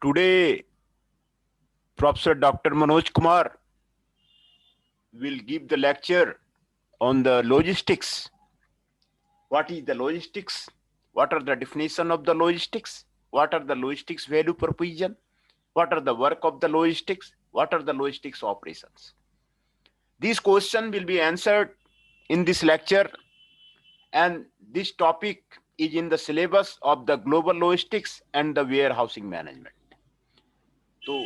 Today, Professor Dr. Manoj Kumar will give the lecture on the logistics. What is the logistics? What are the definition of the logistics? What are the logistics value proposition? What are the work of the logistics? What are the logistics operations? These questions will be answered in this lecture, and this topic is in the syllabus of the global logistics and the warehousing management. So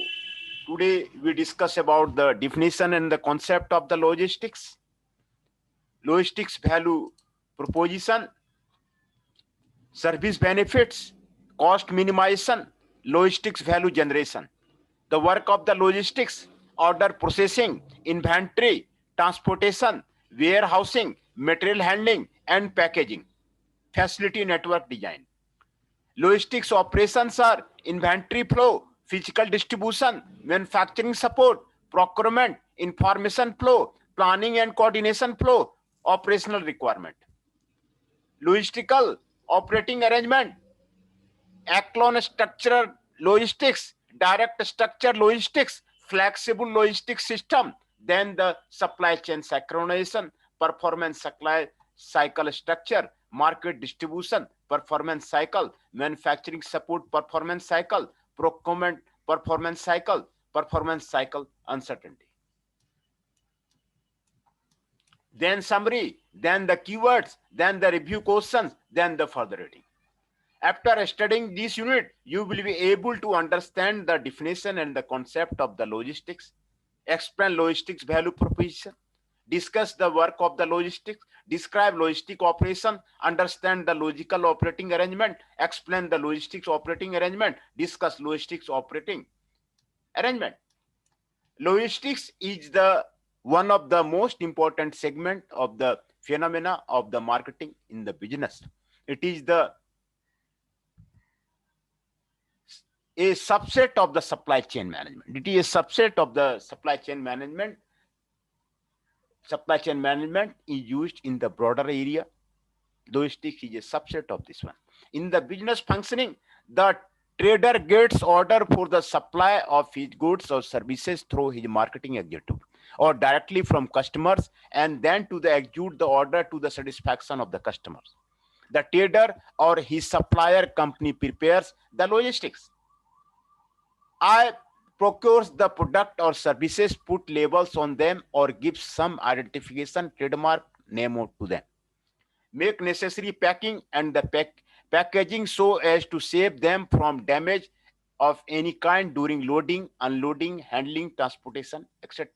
today we discuss about the definition and the concept of the logistics value proposition, service benefits, cost minimization, logistics value generation. The work of the logistics: order processing, inventory, transportation, warehousing, material handling, and packaging. Facility network design. Logistics operations are inventory flow, physical distribution, manufacturing support, procurement, information flow, planning and coordination flow, operational requirement. Logistical operating arrangement: Aclon structural logistics, direct structure logistics, flexible logistics system, then the supply chain synchronization, performance supply cycle structure, market distribution, performance cycle, manufacturing support performance cycle, procurement performance cycle uncertainty. Then summary, then the keywords, then the review questions, then the further reading. After studying this unit, you will be able to understand the definition and the concept of the logistics, explain logistics value proposition, discuss the work of the logistics, describe logistic operation, understand the logical operating arrangement, explain the logistics operating arrangement, discuss logistics operating arrangement. Logistics is the one of the most important segment of the phenomena of the marketing in the business. It is a subset of the supply chain management. It is a subset of the supply chain management. Supply chain management is used in the broader area. Logistics is a subset of this one. In the business functioning, the trader gets order for the supply of his goods or services through his marketing executive or directly from customers, and then to the execute the order to the satisfaction of the customers. The trader or his supplier company prepares the logistics. I procures the product or services, put labels on them, or gives some identification trademark name to them. Make necessary packing and the packaging so as to save them from damage of any kind during loading, unloading, handling, transportation, etc.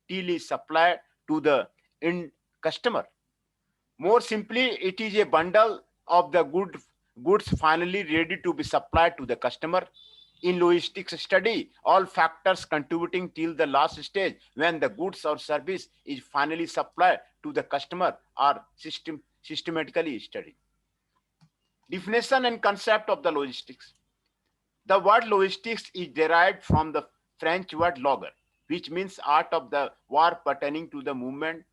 Till is supplied to the end customer. More simply, it is a bundle of the goods finally ready to be supplied to the customer. In logistics study, all factors contributing till the last stage when the goods or service is finally supplied to the customer are systematically studied. Definition and concept of the logistics. The word logistics is derived from the French word logger, which means art of the war pertaining to the movement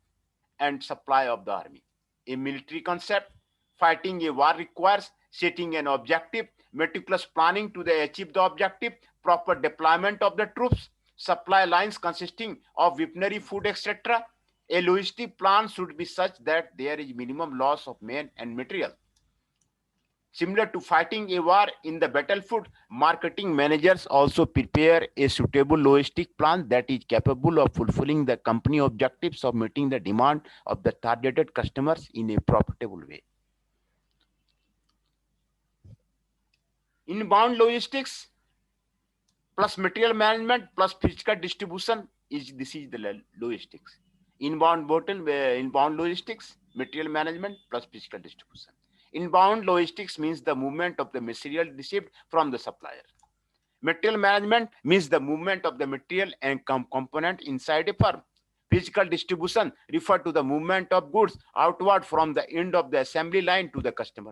and supply of the army. A military concept: fighting a war requires setting an objective, meticulous planning to achieve the objective, proper deployment of the troops, supply lines consisting of weaponry, food, etc. A logistic plan should be such that there is minimum loss of men and material. Similar to fighting a war in the battlefield, marketing managers also prepare a suitable logistic plan that is capable of fulfilling the company objectives of meeting the demand of the targeted customers in a profitable way. Inbound logistics plus material management plus physical distribution is the logistics. Inbound logistics, material management plus physical distribution. Inbound logistics means the movement of the material received from the supplier. Material management means the movement of the material and component inside a firm. Physical distribution refer to the movement of goods outward from the end of the assembly line to the customer.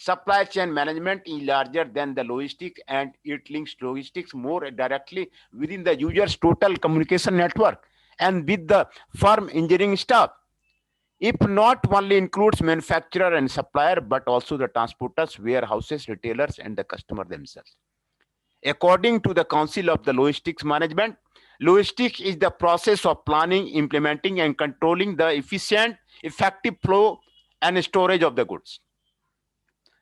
Supply chain management is larger than the logistics, and it links logistics more directly within the user's total communication network and with the firm engineering staff. If not only includes manufacturer and supplier, but also the transporters, warehouses, retailers, and the customer themselves. According to the Council of the Logistics Management, logistics is the process of planning, implementing, and controlling the efficient, effective flow and storage of the goods,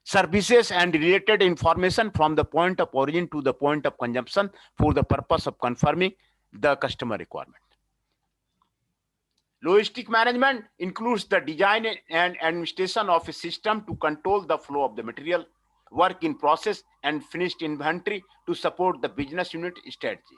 services, and related information from the point of origin to the point of consumption for the purpose of confirming the customer requirement. Logistic management includes the design and administration of a system to control the flow of the material, work in process, and finished inventory to support the business unit strategy.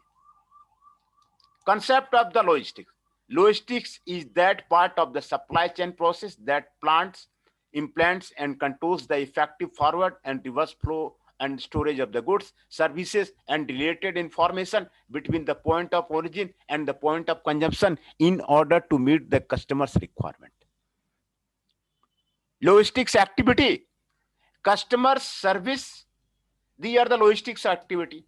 Concept of the logistics. Logistics is that part of the supply chain process that plans, implants, and controls the effective forward and reverse flow and storage of the goods, services, and related information between the point of origin and the point of consumption in order to meet the customer's requirement. Logistics activity. Customer service. These are the logistics activity.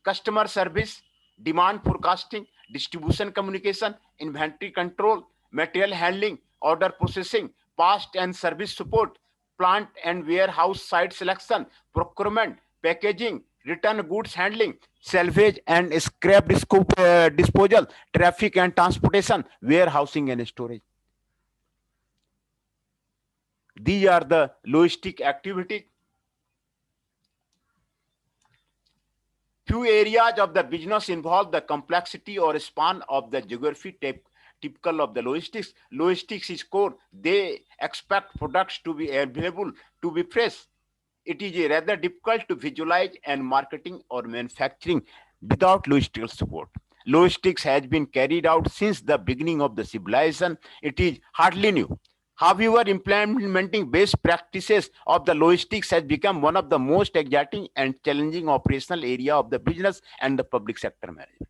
Customer service, demand forecasting, distribution communication, inventory control, material handling, order processing, past and service support, plant and warehouse site selection, procurement, packaging, return goods handling, salvage and scrap disposal, traffic and transportation, warehousing and storage. These are the logistic activity. Few areas of the business involve the complexity or span of the geography typical of the logistics. Logistics is core. They expect products to be available, to be fresh. It is rather difficult to visualize and marketing or manufacturing without logistical support. Logistics has been carried out since the beginning of the civilization. It is hardly new. However, implementing best practices of the logistics has become one of the most exciting and challenging operational area of the business and the public sector management.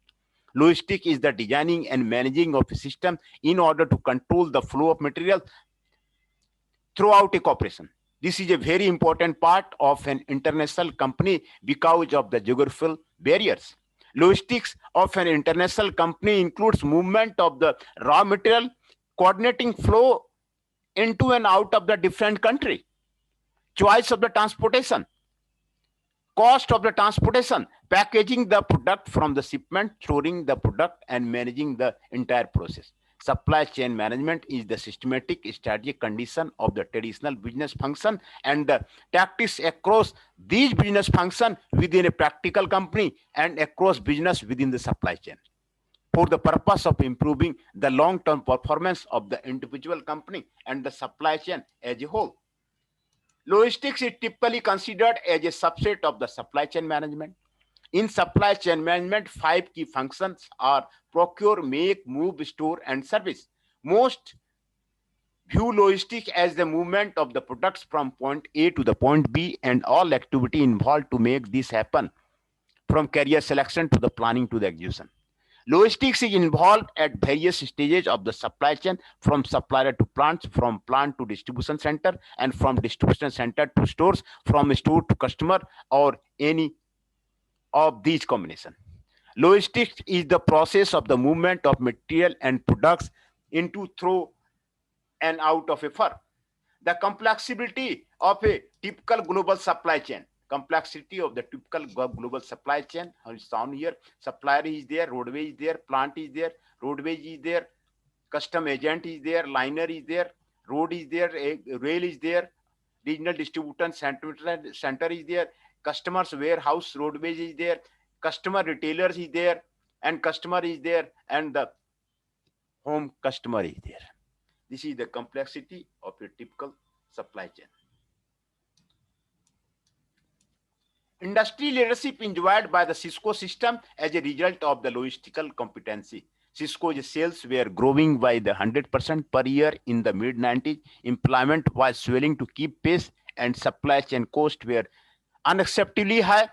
Logistics is the designing and managing of a system in order to control the flow of material throughout a corporation. This is a very important part of an international company because of the geographical barriers. Logistics of an international company includes movement of the raw material, coordinating flow into and out of the different country, choice of the transportation, cost of the transportation, packaging the product from the shipment, storing the product, and managing the entire process. Supply chain management is the systematic strategic condition of the traditional business function and the tactics across these business function within a practical company and across business within the supply chain for the purpose of improving the long-term performance of the individual company and the supply chain as a whole. Logistics is typically considered as a subset of the supply chain management. In supply chain management, 5 key functions are procure, make, move, store, and service. Most view logistics as the movement of the products from point A to the point B and all activity involved to make this happen, from carrier selection to the planning to the execution. Logistics is involved at various stages of the supply chain, from supplier to plants, from plant to distribution center, and from distribution center to stores, from store to customer, or any of these combination. Logistics is the process of the movement of material and products into, through, and out of a firm. The complexity of a typical global supply chain. Complexity of the typical global supply chain is down here. Supplier is there, roadway is there, plant is there, roadway is there, custom agent is there, liner is there, road is there, rail is there, regional distribution center is there, customers warehouse roadways is there, customer retailers is there, and customer is there, and the home customer is there. This is the complexity of a typical supply chain. Industry leadership enjoyed by the Cisco system as a result of the logistical competency. Cisco's sales were growing by the 100% per year in the mid-90s. Employment was swelling to keep pace, and supply chain costs were unacceptably high.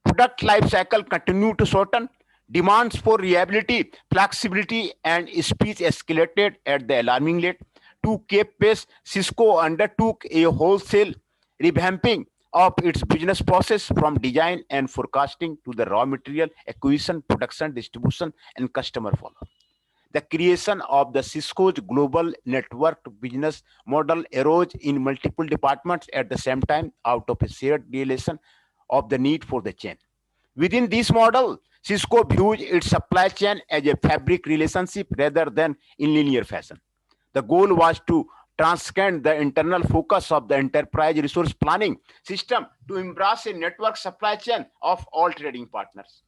Product life cycle continued to shorten. Demands for reliability, flexibility, and speed escalated at the alarming rate. To keep pace, Cisco undertook a wholesale revamping of its business process, from design and forecasting to the raw material acquisition, production, distribution, and customer follow. The creation of the Cisco's global networked business model arose in multiple departments at the same time out of a shared realization of the need for the chain. Within this model, Cisco views its supply chain as a fabric relationship rather than in linear fashion. The goal was to transcend the internal focus of the enterprise resource planning system to embrace a network supply chain of all trading partners.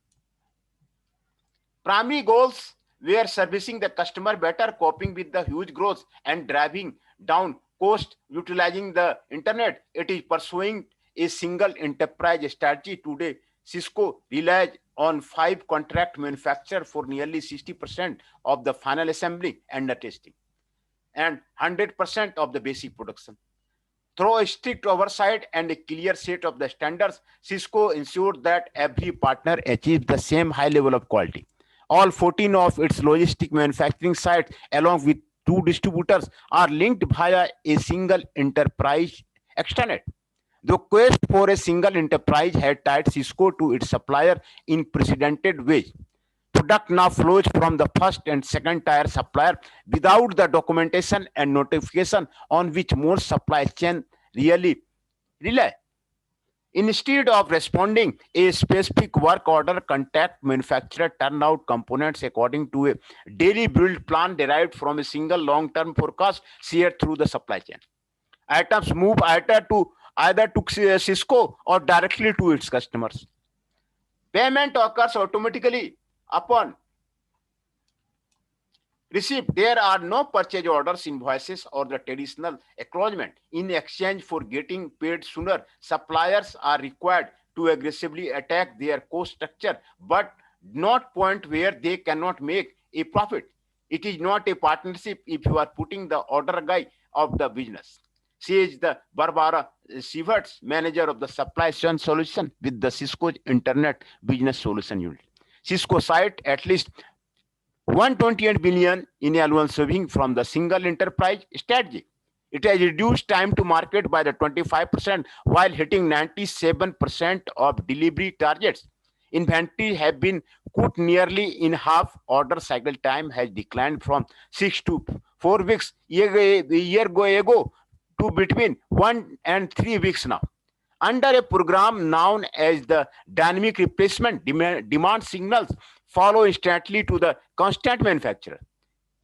Primary goals were servicing the customer better, coping with the huge growth, and driving down cost, utilizing the internet. It is pursuing a single enterprise strategy today. Cisco relies on five contract manufacturers for nearly 60% of the final assembly and the testing, and 100% of the basic production. Through a strict oversight and a clear set of the standards, Cisco ensured that every partner achieves the same high level of quality. All 14 of its logistic manufacturing sites, along with two distributors, are linked via a single enterprise extranet. The quest for a single enterprise had tied Cisco to its supplier in precedented ways. Product now flows from the first and second tier supplier without the documentation and notification on which most supply chain really rely. Instead of responding a specific work order, contact manufacturer turn out components according to a daily build plan derived from a single long-term forecast shared through the supply chain. Items move either to Cisco or directly to its customers. Payment occurs automatically upon receipt. There are no purchase orders, invoices, or the traditional acknowledgement. In exchange for getting paid sooner, suppliers are required to aggressively attack their cost structure, but not point where they cannot make a profit. It is not a partnership if you are putting the order guy of the business, says the Barbara Sieverts, manager of the supply chain solution with the Cisco's Internet Business Solution Unit. Cisco cite at least 128 billion in annual saving from the single enterprise strategy. It has reduced time to market by the 25% while hitting 97% of delivery targets. Inventory have been cut nearly in half. Order cycle time has declined from 6 to 4 weeks a year ago to between 1 and 3 weeks now. Under a program known as the dynamic replacement, demand signals follow instantly to the constant manufacturer.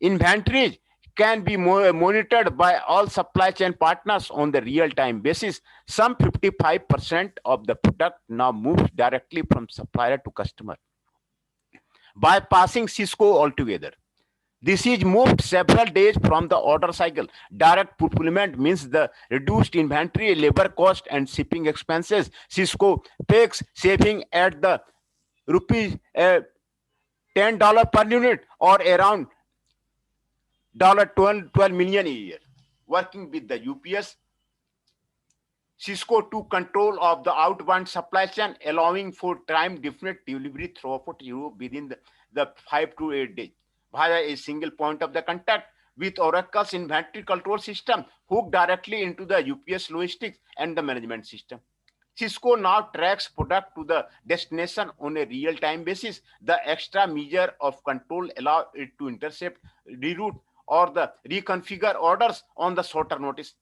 Inventories can be monitored by all supply chain partners on the real-time basis. Some 55% of the product now moves directly from supplier to customer, bypassing Cisco altogether. This is moved several days from the order cycle. Direct fulfillment means the reduced inventory, labor cost, and shipping expenses. Cisco takes saving at the rupees $10 per unit or around 12 million a year. Working with the UPS, Cisco took control of the outbound supply chain, allowing for time definite delivery throughout Europe within the 5 to 8 days via a single point of the contact with Oracle's inventory control system hooked directly into the UPS logistics and the management system. Cisco now tracks product to the destination on a real-time basis. The extra measure of control allows it to intercept, reroute, or the reconfigure orders on the shorter notice.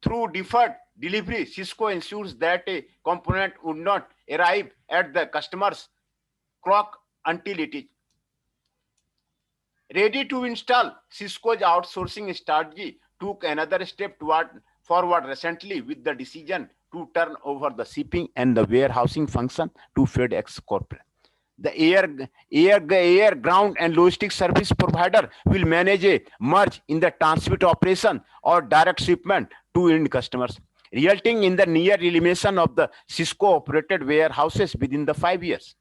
Through deferred delivery, Cisco ensures that a component would not arrive at the customer's clock until it is ready to install. Cisco's outsourcing strategy took another step forward recently with the decision to turn over the shipping and the warehousing function to FedEx Corporate. The air, ground, and logistics service provider will manage a merge in the transit operation or direct shipment to end customers, resulting in the near elimination of the Cisco operated warehouses within the 5 years.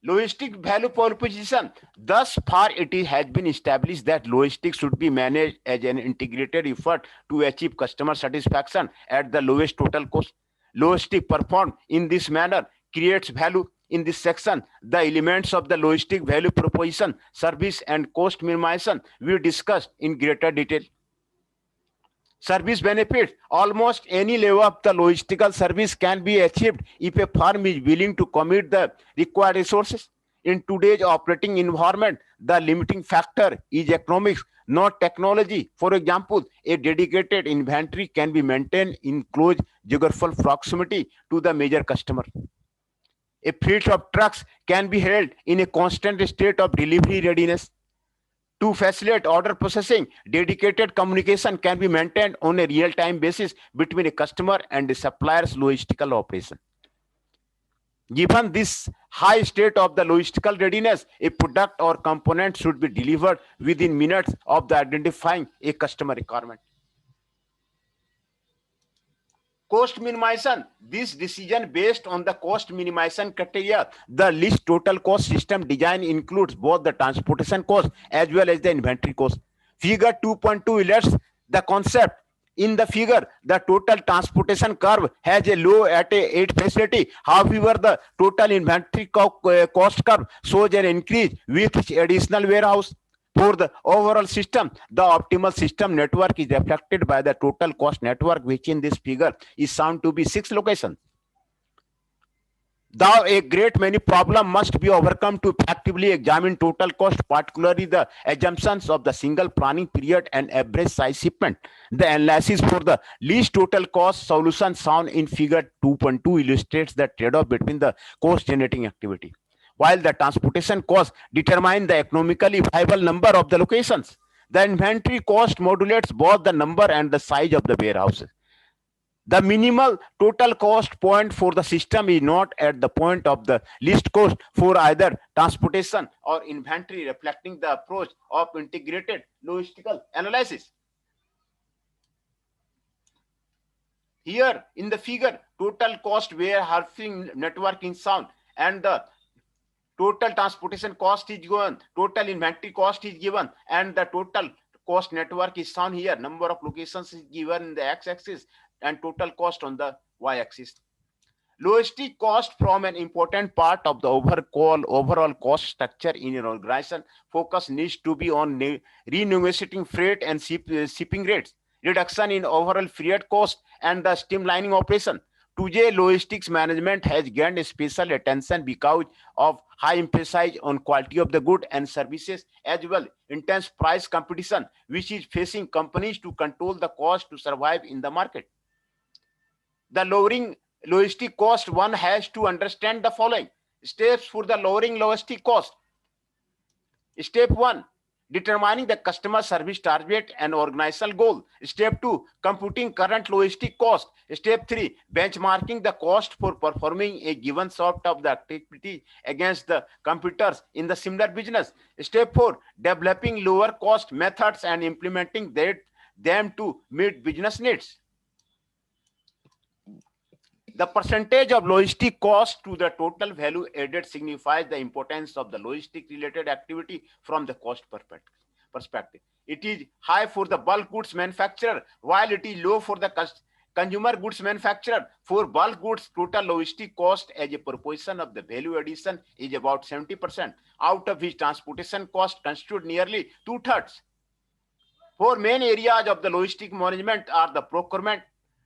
Logistic value proposition. Thus far, has been established that logistics should be managed as an integrated effort to achieve customer satisfaction at the lowest total cost. Logistic performed in this manner creates value. In this section, the elements of the logistic value proposition, service, and cost minimization we discussed in greater detail. Service benefits. Almost any level of the logistical service can be achieved if a firm is willing to commit the required resources. In today's operating environment, the limiting factor is economics, not technology. For example, a dedicated inventory can be maintained in close geographical proximity to the major customer. A fleet of trucks can be held in a constant state of delivery readiness. To facilitate order processing, dedicated communication can be maintained on a real-time basis between a customer and the supplier's logistical operation. Given this high state of the logistical readiness, a product or component should be delivered within minutes of the identifying a customer requirement. Cost minimization. This decision based on the cost minimization criteria. The least total cost system design includes both the transportation cost as well as the inventory cost. Figure 2.2 illustrates the concept. In the figure, the total transportation curve has a low at a 8 facility. However, the total inventory cost curve shows an increase with each additional warehouse. For the overall system, the optimal system network is reflected by the total cost network, which in this figure is found to be 6 locations. Though a great many problems must be overcome to effectively examine total cost, particularly the assumptions of the single planning period and average size shipment. The analysis for the least total cost solution found in figure 2.2 illustrates the trade-off between the cost generating activity. While the transportation cost determines the economically viable number of the locations, the inventory cost modulates both the number and the size of the warehouses. The minimal total cost point for the system is not at the point of the least cost for either transportation or inventory, reflecting the approach of integrated logistical analysis. Here in the figure, total cost warehousing network is found and the total transportation cost is given, total inventory cost is given, and the total cost network is shown here. Number of locations is given in the x-axis and total cost on the y-axis. Logistic cost form an important part of the overall cost structure in an organization. Focus needs to be on renegotiating freight and shipping rates, reduction in overall freight cost, and the streamlining operation. Today, logistics management has gained special attention because of high emphasis on quality of the goods and services, as well intense price competition, which is facing companies to control the cost to survive in the market. The lowering logistic cost, one has to understand the following steps for the lowering logistic cost. Step 1, determining the customer service target and organizational goal. Step 2, computing current logistic cost. Step 3, benchmarking the cost for performing a given sort of the activity against the competitors in the similar business. Step 4, developing lower cost methods and implementing them to meet business needs. The percentage of logistic cost to the total value added signifies the importance of the logistic related activity from the cost perspective. It is high for the bulk goods manufacturer, while it is low for the consumer goods manufacturer. For bulk goods, total logistic cost as a proportion of the value addition is about 70%, out of which transportation cost constitute nearly 2/3. Four main areas of the logistic management are the procurement,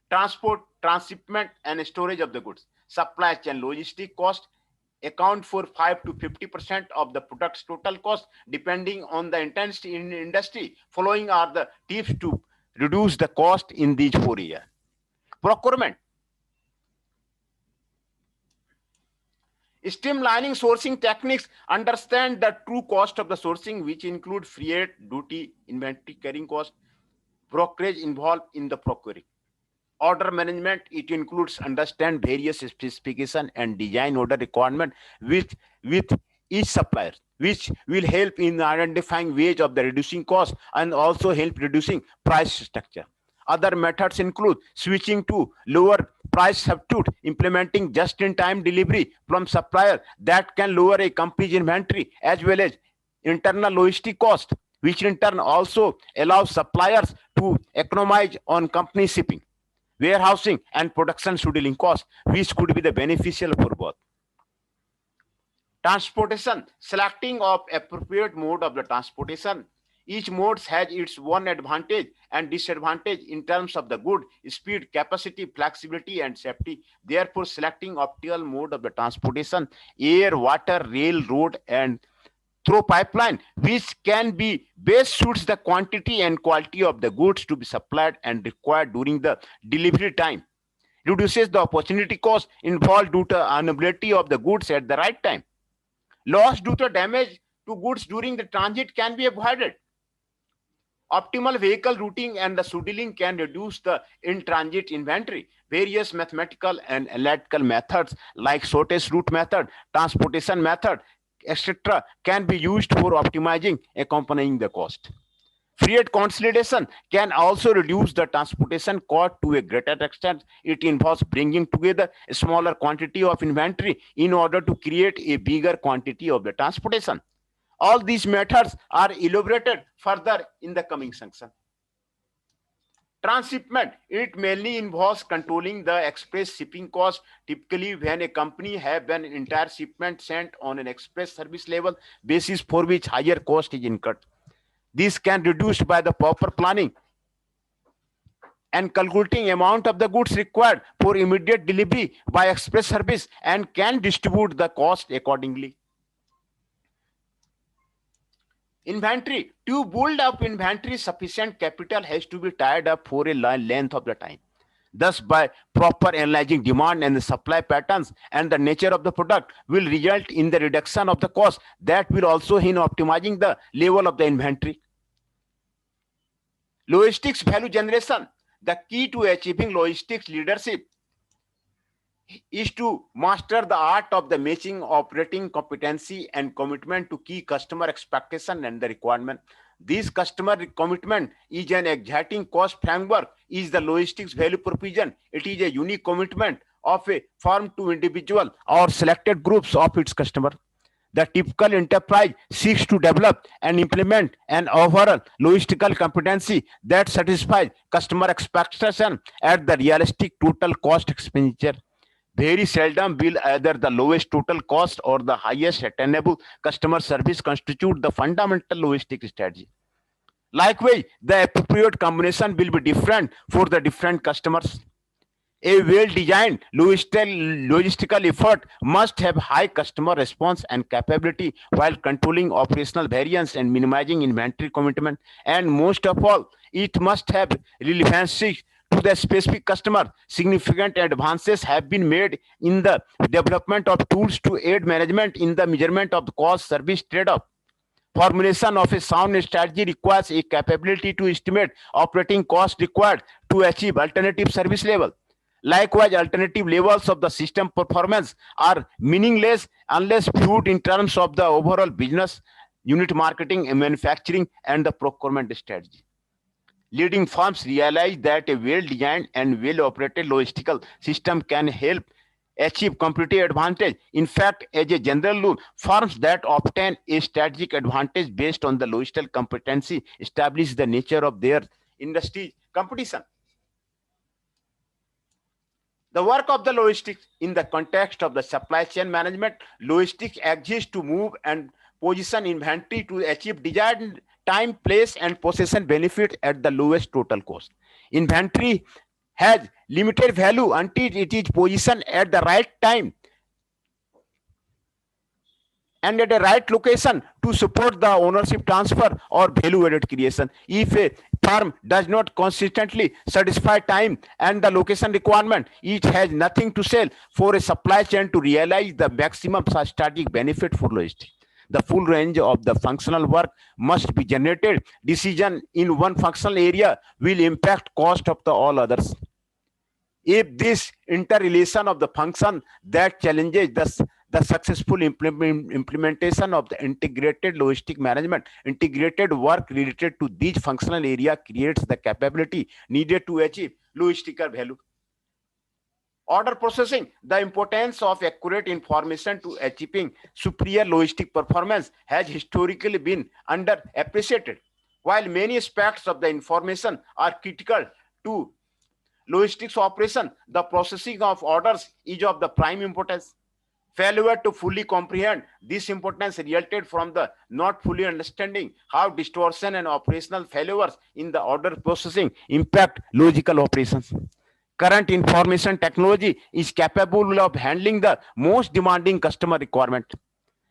transport, transshipment, and storage of the goods. Supply chain logistic cost account for 5 to 50% of the product's total cost, depending on the intensity in industry. Following are the tips to reduce the cost in these 4 areas. Procurement. Streamlining sourcing techniques, understand the true cost of the sourcing, which include freight, duty, inventory carrying cost, brokerage involved in the procuring. Order management, it includes understand various specification and design order requirement with each supplier, which will help in identifying ways of the reducing cost and also help reducing price structure. Other methods include switching to lower price substitute, implementing just-in-time delivery from supplier that can lower a company's inventory, as well as internal logistic cost, which in turn also allows suppliers to economize on company shipping, warehousing, and production scheduling costs, which could be the beneficial for both. Transportation, selecting of appropriate mode of the transportation Each mode has its own advantage and disadvantage in terms of the good, speed, capacity, flexibility, and safety. Therefore, selecting optimal mode of the transportation, air, water, rail, road, and through pipeline, which can be best suits the quantity and quality of the goods to be supplied and required during the delivery time, reduces the opportunity cost involved due to unavailability of the goods at the right time. Loss due to damage to goods during the transit can be avoided. Optimal vehicle routing and the scheduling can reduce the in-transit inventory. Various mathematical and analytical methods like shortest route method, transportation method, etc. can be used for optimizing accompanying the cost. Freight consolidation can also reduce the transportation cost to a greater extent. It involves bringing together a smaller quantity of inventory in order to create a bigger quantity of the transportation. All these methods are elaborated further in the coming section. Transshipment, it mainly involves controlling the express shipping cost. Typically, when a company have an entire shipment sent on an express service level basis for which higher cost is incurred. This can be reduced by the proper planning and calculating amount of the goods required for immediate delivery by express service and can distribute the cost accordingly. Inventory. To build up inventory, sufficient capital has to be tied up for a length of the time. Thus, by proper analyzing demand and the supply patterns and the nature of the product will result in the reduction of the cost that will also in optimizing the level of the inventory. Logistics value generation. The key to achieving logistics leadership is to master the art of the matching operating competency and commitment to key customer expectation and the requirement. This customer commitment is an exacting cost framework, is the logistics value proposition. It is a unique commitment of a firm to individual or selected groups of its customer. The typical enterprise seeks to develop and implement an overall logistical competency that satisfies customer expectation at the realistic total cost expenditure. Very seldom will either the lowest total cost or the highest attainable customer service constitute the fundamental logistic strategy. Likewise, the appropriate combination will be different for the different customers. A well-designed logistical effort must have high customer response and capability while controlling operational variance and minimizing inventory commitment. And most of all, it must have relevancy to the specific customer. Significant advances have been made in the development of tools to aid management in the measurement of the cost service trade-off. Formulation of a sound strategy requires a capability to estimate operating costs required to achieve alternative service level. Likewise, alternative levels of the system performance are meaningless unless viewed in terms of the overall business, unit marketing, and manufacturing, and the procurement strategy. Leading firms realize that a well-designed and well-operated logistical system can help achieve competitive advantage. In fact, as a general rule, firms that obtain a strategic advantage based on the logistical competency establish the nature of their industry competition. The work of the logistics in the context of the supply chain management, logistics exists to move and position inventory to achieve desired time, place, and possession benefit at the lowest total cost. Inventory has limited value until it is positioned at the right time and at the right location to support the ownership transfer or value added creation. If a firm does not consistently satisfy time and the location requirement, it has nothing to sell for a supply chain to realize the maximum strategic benefit for logistics. The full range of the functional work must be generated. Decision in one functional area will impact cost of the all others. If this interrelation of the function that challenges the successful implementation of the integrated logistic management, integrated work related to these functional area creates the capability needed to achieve logistical value. Order processing, the importance of accurate information to achieving superior logistic performance has historically been underappreciated. While many aspects of the information are critical to logistics operation, the processing of orders is of the prime importance. Failure to fully comprehend this importance resulted from the not fully understanding how distortion and operational failures in the order processing impact logical operations. Current information technology is capable of handling the most demanding customer requirement.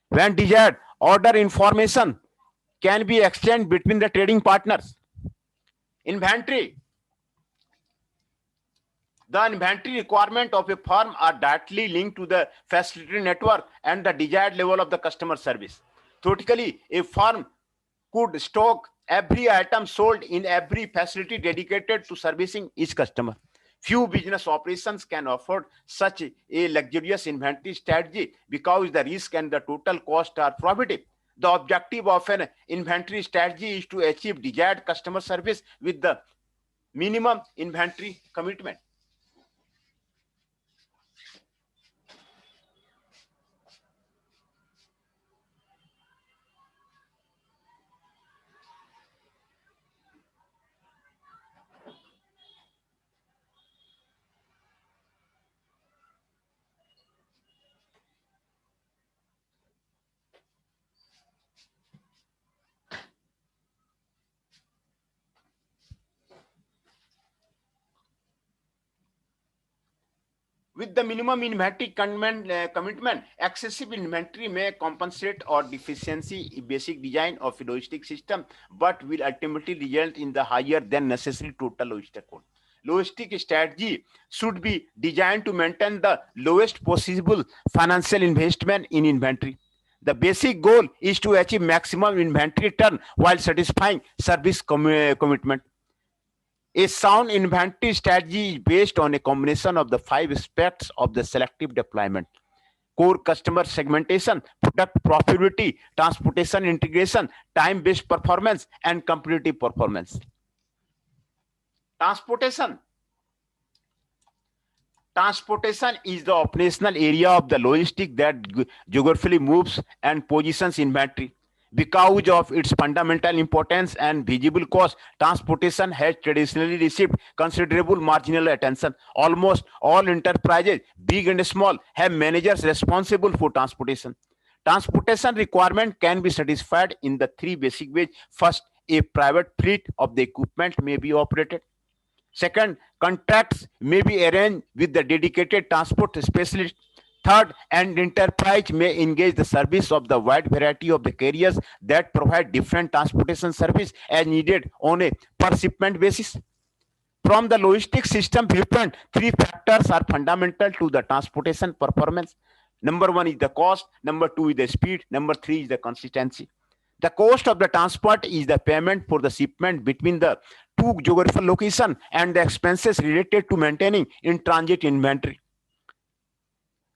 When desired, order information can be exchanged between the trading partners. Inventory. The inventory requirement of a firm are directly linked to the facility network and the desired level of the customer service. Theoretically, a firm could stock every item sold in every facility dedicated to servicing each customer. Few business operations can afford such a luxurious inventory strategy because the risk and the total cost are prohibitive. The objective of an inventory strategy is to achieve desired customer service with the minimum inventory commitment. With the minimum inventory commitment, excessive inventory may compensate or deficiency basic design of a logistic system, but will ultimately result in the higher than necessary total logistic cost. Logistic strategy should be designed to maintain the lowest possible financial investment in inventory. The basic goal is to achieve maximum inventory turn while satisfying service commitment. A sound inventory strategy is based on a combination of the five aspects of the selective deployment: core customer segmentation, product profitability, transportation integration, time based performance, and competitive performance. Transportation. Transportation is the operational area of the logistic that geographically moves and positions inventory. Because of its fundamental importance and visible cost, transportation has traditionally received considerable marginal attention. Almost all enterprises, big and small, have managers responsible for transportation. Transportation requirement can be satisfied in the three basic ways. First, a private fleet of the equipment may be operated. Second, contracts may be arranged with the dedicated transport specialist. Third, an enterprise may engage the service of the wide variety of the carriers that provide different transportation service as needed on a per shipment basis. From the logistic system viewpoint, three factors are fundamental to the transportation performance. Number one is the cost, number two is the speed, number three is the consistency. The cost of the transport is the payment for the shipment between the two geographical location and the expenses related to maintaining in transit inventory.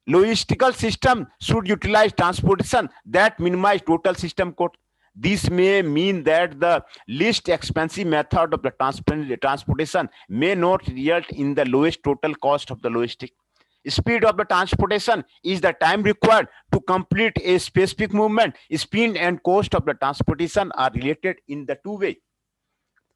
Logistical system should utilize transportation that minimize total system cost. This may mean that the least expensive method of the transportation may not result in the lowest total cost of the logistic. Speed of the transportation is the time required to complete a specific movement. Speed and cost of the transportation are related in the two ways.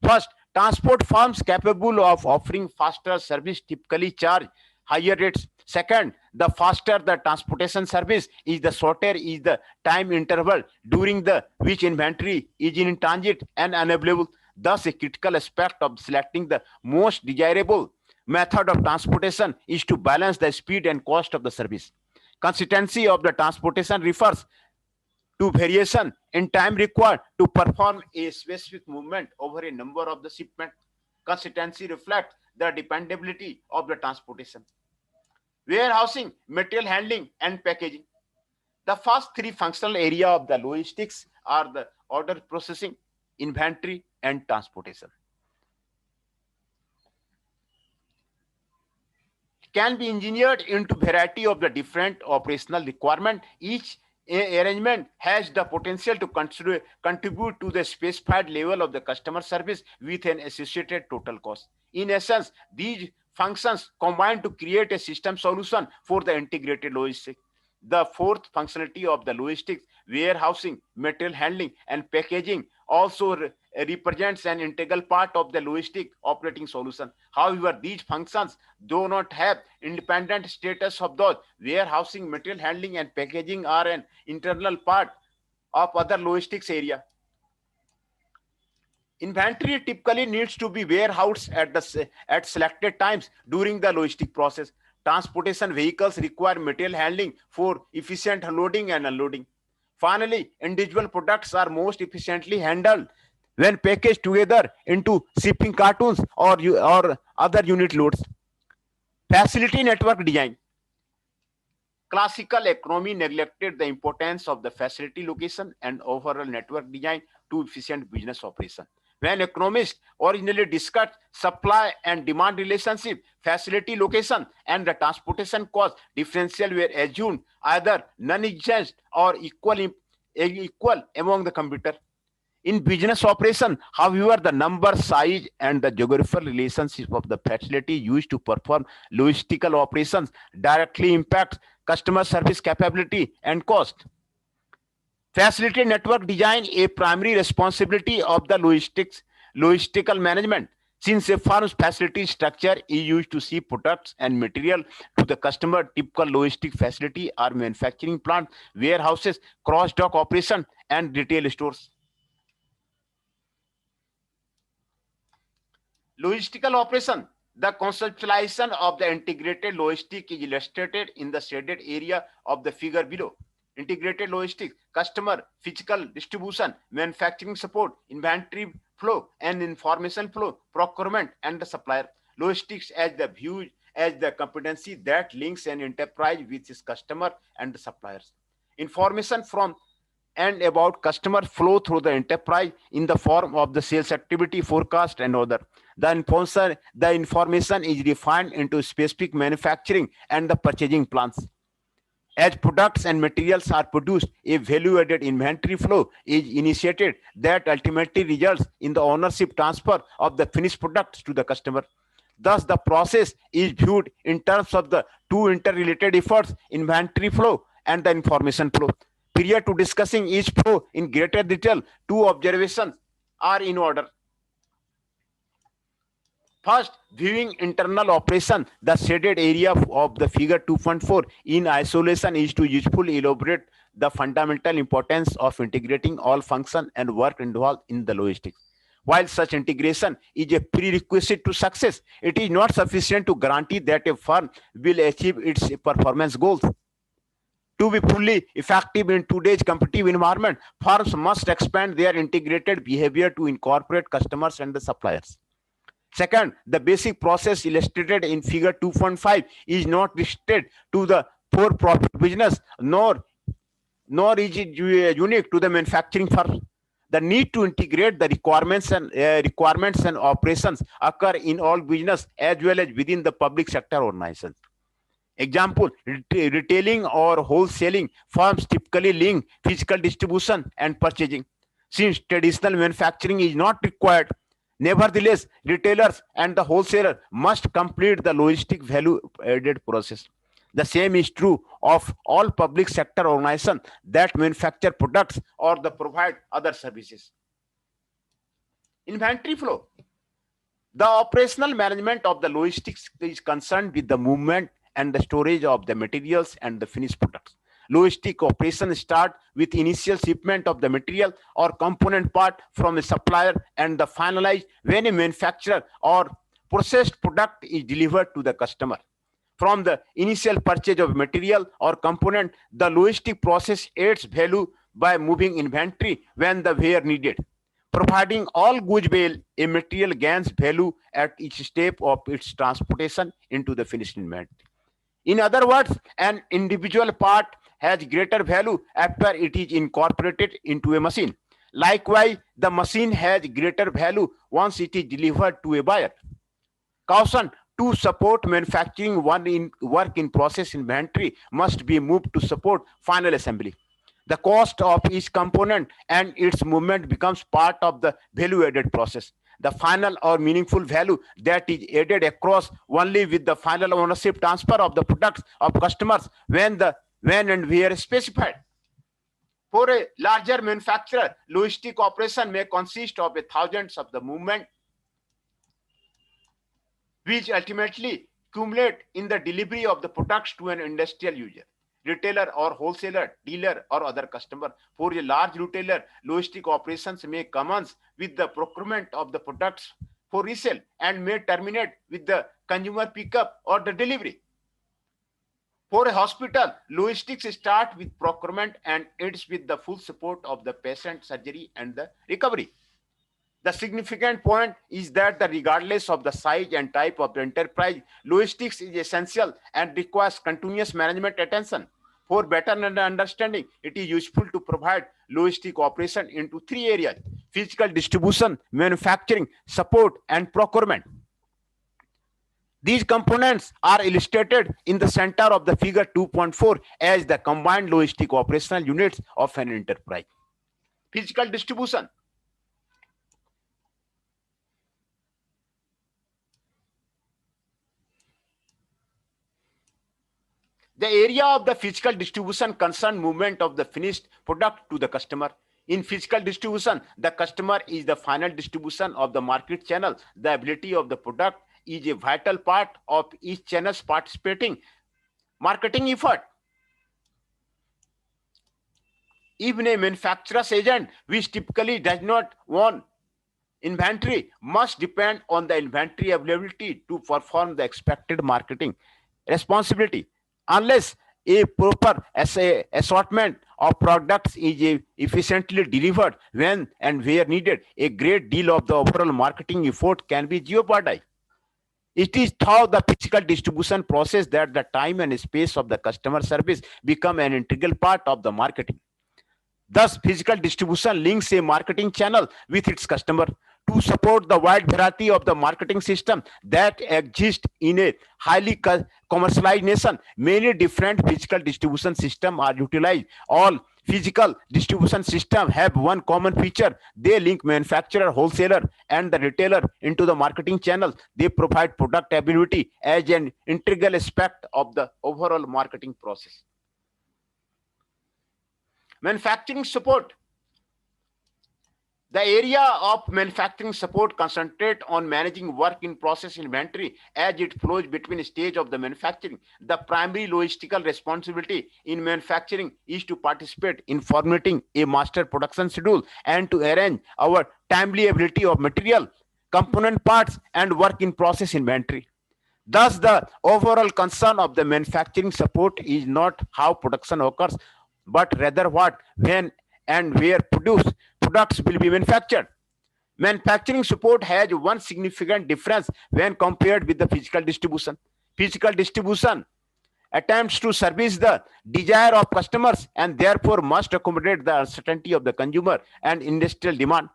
First, transport firms capable of offering faster service typically charge higher rates. Second, the faster the transportation service is, the shorter is the time interval during the which inventory is in transit and unavailable. Thus, a critical aspect of selecting the most desirable method of transportation is to balance the speed and cost of the service. Consistency of the transportation refers to variation in time required to perform a specific movement over a number of the shipment. Consistency reflects the dependability of the transportation. Warehousing, material handling, and packaging. The first three functional areas of the logistics are the order processing, inventory, and transportation. Can be engineered into variety of the different operational requirement. Each arrangement has the potential to contribute to the specified level of the customer service with an associated total cost. In essence, these functions combine to create a system solution for the integrated logistics. The fourth functionality of the logistics, warehousing, material handling, and packaging, also represents an integral part of the logistic operating solution. However, these functions do not have independent status of those. Warehousing, material handling, and packaging are an internal part of other logistics area. Inventory typically needs to be warehoused at selected times during the logistic process. Transportation vehicles require material handling for efficient loading and unloading. Finally, individual products are most efficiently handled when packaged together into shipping cartoons or other unit loads. Facility network design. Classical economy neglected the importance of the facility location and overall network design to efficient business operation. When economists originally discussed supply and demand relationship, facility location and the transportation cost differential were assumed either non-existent or equal among the computer. In business operation, however, the number, size, and the geographical relationship of the facility used to perform logistical operations directly impacts customer service capability and cost. Facility network design a primary responsibility of the logistical management. Since a firm's facility structure is used to ship products and material to the customer, typical logistic facility are manufacturing plants, warehouses, cross-dock operation, and retail stores. Logistical operation. The conceptualization of the integrated logistic is illustrated in the shaded area of the figure below. Integrated logistics, customer, physical distribution, manufacturing support, inventory flow and information flow, procurement and the supplier. Logistics as the view as the competency that links an enterprise with its customer and the suppliers. Information from and about customer flow through the enterprise in the form of the sales activity forecast and other. The information is refined into specific manufacturing and the purchasing plans. As products and materials are produced, a value-added inventory flow is initiated that ultimately results in the ownership transfer of the finished products to the customer. Thus, the process is viewed in terms of the two interrelated efforts, inventory flow and the information flow. Prior to discussing each flow in greater detail, two observations are in order. First, viewing internal operation, the shaded area of the figure 2.4 in isolation is to usefully elaborate the fundamental importance of integrating all function and work involved in the logistics. While such integration is a prerequisite to success, it is not sufficient to guarantee that a firm will achieve its performance goals. To be fully effective in today's competitive environment, firms must expand their integrated behavior to incorporate customers and the suppliers. Second, the basic process illustrated in figure 2.5 is not restricted to the for-profit business, nor is it unique to the manufacturing firm. The need to integrate the requirements and operations occur in all business as well as within the public sector organizations. Example, retailing or wholesaling firms typically link physical distribution and purchasing. Since traditional manufacturing is not required, nevertheless, retailers and the wholesaler must complete the logistic value added process. The same is true of all public sector organizations that manufacture products or the provide other services. Inventory flow. The operational management of the logistics is concerned with the movement and the storage of the materials and the finished products. Logistic operations start with initial shipment of the material or component part from a supplier and the finalized when a manufacturer or processed product is delivered to the customer. From the initial purchase of material or component, the logistic process adds value by moving inventory when the where needed. Providing all goods well, a material gains value at each step of its transportation into the finished inventory. In other words, an individual part has greater value after it is incorporated into a machine. Likewise, the machine has greater value once it is delivered to a buyer. Caution, to support manufacturing, work in process inventory must be moved to support final assembly. The cost of each component and its movement becomes part of the value added process. The final or meaningful value that is added across only with the final ownership transfer of the products of customers when and where specified. For a larger manufacturer, logistic operation may consist of thousands of the movement, which ultimately accumulate in the delivery of the products to an industrial user, retailer or wholesaler, dealer or other customer. For a large retailer, logistic operations may commence with the procurement of the products for resale and may terminate with the consumer pickup or the delivery. For a hospital, logistics start with procurement and ends with the full support of the patient surgery and the recovery. The significant point is that regardless of the size and type of the enterprise, logistics is essential and requires continuous management attention. For better understanding, it is useful to provide logistic operation into three areas: physical distribution, manufacturing, support, and procurement. These components are illustrated in the center of the figure 2.4 as the combined logistic operational units of an enterprise. Physical distribution. The area of the physical distribution concerns movement of the finished product to the customer. In physical distribution, the customer is the final distribution of the market channel. The ability of the product is a vital part of each channel's participating marketing effort. Even a manufacturer's agent, which typically does not own inventory, must depend on the inventory availability to perform the expected marketing responsibility. Unless a proper assortment of products is efficiently delivered when and where needed, a great deal of the overall marketing effort can be jeopardized. It is through the physical distribution process that the time and space of the customer service become an integral part of the marketing. Thus, physical distribution links a marketing channel with its customer to support the wide variety of the marketing system that exist in a highly commercialized nation. Many different physical distribution systems are utilized. All physical distribution systems have one common feature: they link manufacturer, wholesaler, and the retailer into the marketing channel. They provide product availability as an integral aspect of the overall marketing process. Manufacturing support. The area of manufacturing support concentrates on managing work in process inventory as it flows between stage of the manufacturing. The primary logistical responsibility in manufacturing is to participate in formulating a master production schedule and to arrange our timely availability of material, component parts, and work in process inventory. Thus, the overall concern of the manufacturing support is not how production occurs, but rather what, when, and where products will be manufactured. Manufacturing support has one significant difference when compared with the physical distribution. Physical distribution attempts to service the desire of customers and therefore must accommodate the uncertainty of the consumer and industrial demand.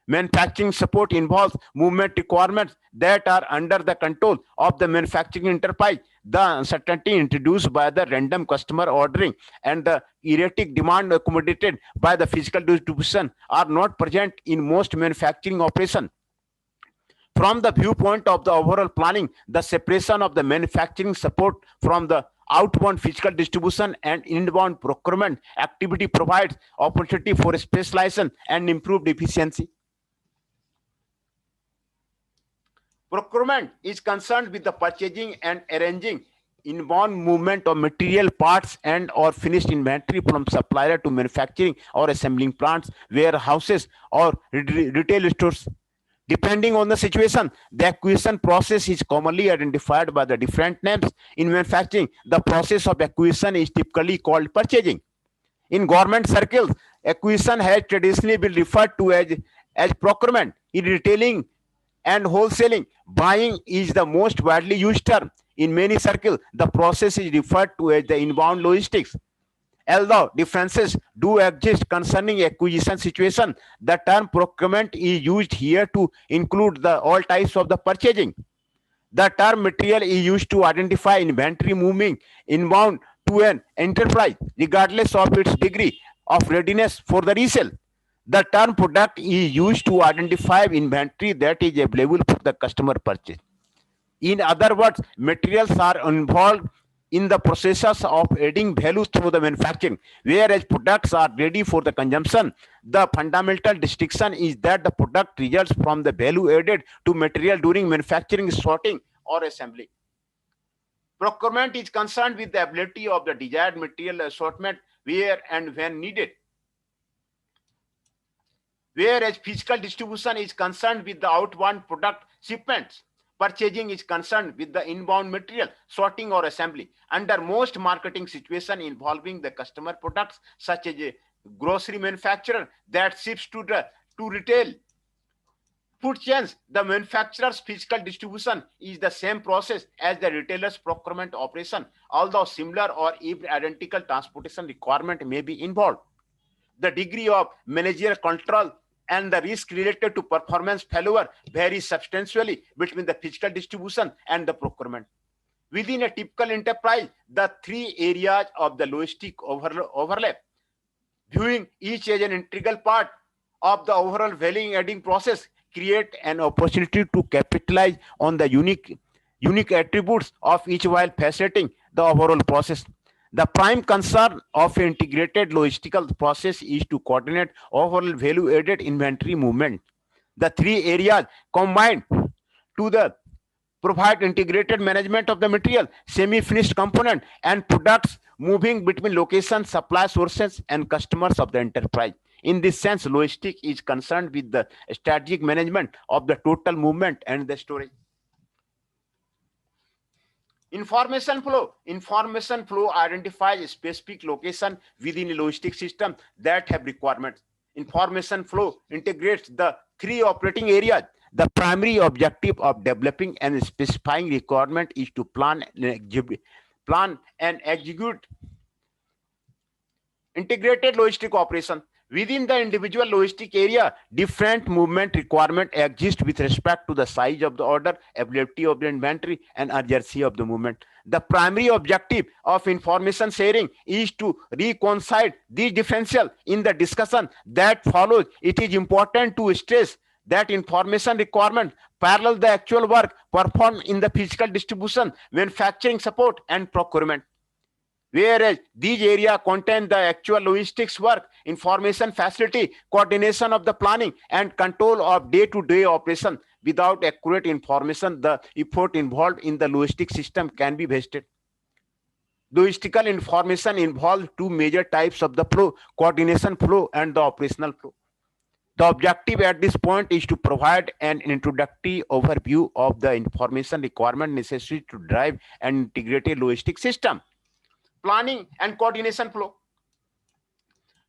Manufacturing support involves movement requirements that are under the control of the manufacturing enterprise. The uncertainty introduced by the random customer ordering and the erratic demand accommodated by the physical distribution are not present in most manufacturing operations. From the viewpoint of the overall planning, the separation of the manufacturing support from the outbound physical distribution and inbound procurement activity provides opportunity for specialization and improved efficiency. Procurement is concerned with the purchasing and arranging inbound movement of material, parts, and or finished inventory from supplier to manufacturing or assembling plants, warehouses, or retail stores. Depending on the situation, the acquisition process is commonly identified by the different names. In manufacturing, the process of acquisition is typically called purchasing. In government circles, acquisition has traditionally been referred to as procurement. In retailing and wholesaling, buying is the most widely used term. In many circles, the process is referred to as the inbound logistics. Although differences do exist concerning acquisition situation, the term procurement is used here to include all types of the purchasing. The term material is used to identify inventory moving inbound to an enterprise, regardless of its degree of readiness for the resale. The term product is used to identify inventory that is available for the customer purchase. In other words, materials are involved in the processes of adding value through the manufacturing, whereas products are ready for the consumption. The fundamental distinction is that the product results from the value added to material during manufacturing, sorting, or assembly. Procurement is concerned with the ability of the desired material assortment where and when needed, whereas physical distribution is concerned with the outbound product shipments. Purchasing is concerned with the inbound material sorting or assembly. Under most marketing situations involving the customer products, such as a grocery manufacturer that ships to retail food chains, the manufacturer's physical distribution is the same process as the retailer's procurement operation, although similar or even identical transportation requirement may be involved. The degree of managerial control and the risk related to performance failure varies substantially between the physical distribution and the procurement. Within a typical enterprise, the three areas of the logistic overlap, viewing each as an integral part of the overall value adding process, create an opportunity to capitalize on the unique attributes of each while facilitating the overall process. The prime concern of an integrated logistical process is to coordinate overall value added inventory movement. The three areas combined to the provide integrated management of the material, semi-finished component, and products moving between locations, supply sources, and customers of the enterprise. In this sense, logistics is concerned with the strategic management of the total movement and the storage. Information flow. Information flow identifies a specific location within a logistic system that have requirements. Information flow integrates the three operating areas. The primary objective of developing and specifying requirement is to plan and execute integrated logistic operation. Within the individual logistic area, different movement requirement exist with respect to the size of the order, availability of the inventory, and urgency of the movement. The primary objective of information sharing is to reconcile these differential. In the discussion that follows, it is important to stress that information requirement parallel the actual work performed in the physical distribution, manufacturing support, and procurement. Whereas these areas contain the actual logistics work, information facility, coordination of the planning, and control of day-to-day operation. Without accurate information, the effort involved in the logistic system can be wasted. Logistical information involves two major types of the flow: coordination flow and the operational flow. The objective at this point is to provide an introductory overview of the information requirement necessary to drive an integrated logistic system. Planning and coordination flow.